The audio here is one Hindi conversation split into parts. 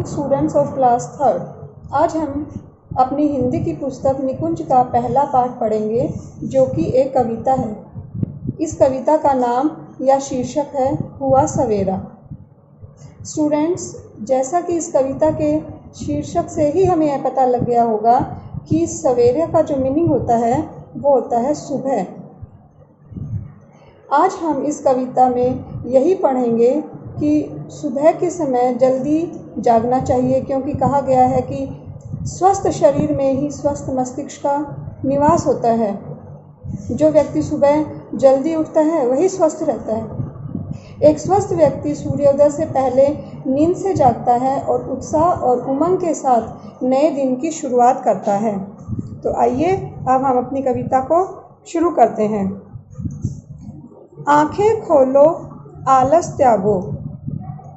Students of class third. आज हम अपनी हिंदी की पुस्तक निकुंज का पहला पाठ पढ़ेंगे, जो कि एक कविता है। इस कविता का नाम या शीर्षक है हुआ सवेरा। स्टूडेंट्स, जैसा कि इस कविता के शीर्षक से ही हमें यह पता लग गया होगा कि सवेरे का जो मीनिंग होता है वो होता है सुबह। आज हम इस कविता में यही पढ़ेंगे कि सुबह के समय जल्दी जागना चाहिए, क्योंकि कहा गया है कि स्वस्थ शरीर में ही स्वस्थ मस्तिष्क का निवास होता है। जो व्यक्ति सुबह जल्दी उठता है वही स्वस्थ रहता है। एक स्वस्थ व्यक्ति सूर्योदय से पहले नींद से जागता है और उत्साह और उमंग के साथ नए दिन की शुरुआत करता है। तो आइए अब हम अपनी कविता को शुरू करते हैं। आंखें खोलो, आलस त्यागो,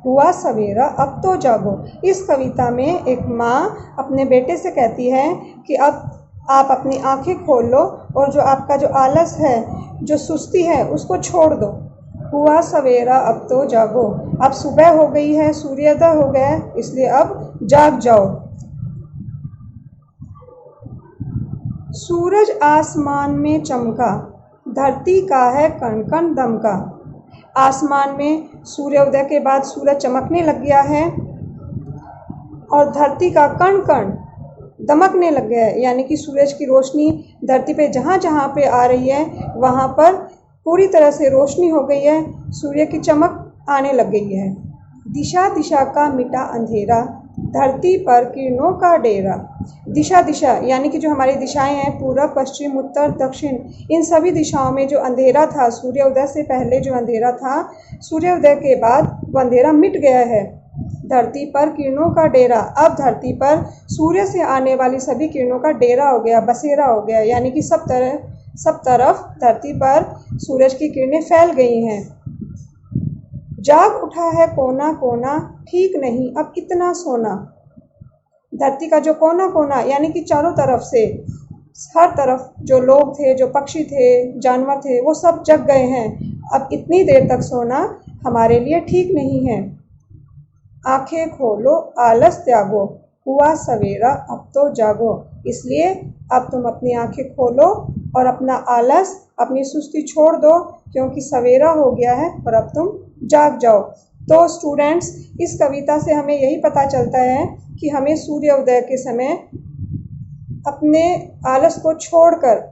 हुआ सवेरा अब तो जागो। इस कविता में एक माँ अपने बेटे से कहती है कि अब आप अपनी आंखें खोल लो और जो आपका जो आलस है, जो सुस्ती है, उसको छोड़ दो। हुआ सवेरा अब तो जागो। अब सुबह हो गई है, सूर्योदय हो गया है, इसलिए अब जाग जाओ। सूरज आसमान में चमका, धरती का है कण कण दमका। आसमान में सूर्योदय के बाद सूरज चमकने लग गया है और धरती का कण कण दमकने लग गया है, यानी कि सूरज की रोशनी धरती पे जहाँ जहाँ पे आ रही है वहाँ पर पूरी तरह से रोशनी हो गई है, सूर्य की चमक आने लग गई है। दिशा दिशा का मिटा अंधेरा, धरती पर किरणों का डेरा। दिशा दिशा यानी कि जो हमारी दिशाएं हैं, पूरब, पश्चिम, उत्तर, दक्षिण, इन सभी दिशाओं में जो अंधेरा था, सूर्योदय से पहले जो अंधेरा था, सूर्योदय के बाद वो अंधेरा मिट गया है। धरती पर किरणों का डेरा, अब धरती पर सूर्य से आने वाली सभी किरणों का डेरा हो गया, बसेरा हो गया, यानी कि सब तरफ धरती पर सूरज की किरणें फैल गई हैं। जाग उठा है कोना कोना, ठीक नहीं अब इतना सोना। धरती का जो कोना कोना यानी कि चारों तरफ से, हर तरफ जो लोग थे, जो पक्षी थे, जानवर थे, वो सब जग गए हैं। अब इतनी देर तक सोना हमारे लिए ठीक नहीं है। आंखें खोलो, आलस त्यागो, हुआ सवेरा अब तो जागो। इसलिए अब तुम अपनी आंखें खोलो और अपना आलस, अपनी सुस्ती छोड़ दो, क्योंकि सवेरा हो गया है और अब तुम जाग जाओ। तो स्टूडेंट्स, इस कविता से हमें यही पता चलता है कि हमें सूर्योदय के समय अपने आलस को छोड़कर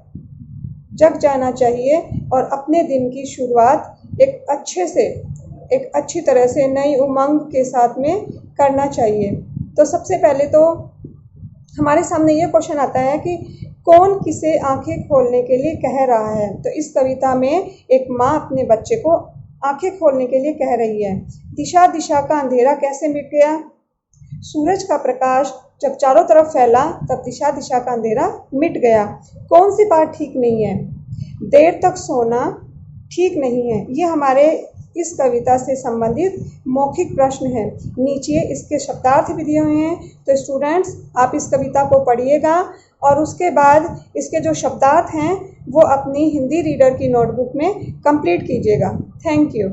जग जाना चाहिए और अपने दिन की शुरुआत एक अच्छी तरह से नई उमंग के साथ में करना चाहिए। तो सबसे पहले तो हमारे सामने ये क्वेश्चन आता है कि कौन किसे आंखें खोलने के लिए कह रहा है। तो इस कविता में एक माँ अपने बच्चे को आंखें खोलने के लिए कह रही है। दिशा दिशा का अंधेरा कैसे मिट गया? सूरज का प्रकाश जब चारों तरफ फैला तब दिशा दिशा का अंधेरा मिट गया। कौन सी बात ठीक नहीं है? देर तक सोना ठीक नहीं है। ये हमारे इस कविता से संबंधित मौखिक प्रश्न है। नीचे इसके शब्दार्थ भी दिए हुए हैं, तो स्टूडेंट्स आप इस कविता को पढ़िएगा और उसके बाद इसके जो शब्दार्थ हैं वो अपनी हिंदी रीडर की नोटबुक में कंप्लीट कीजिएगा। Thank you.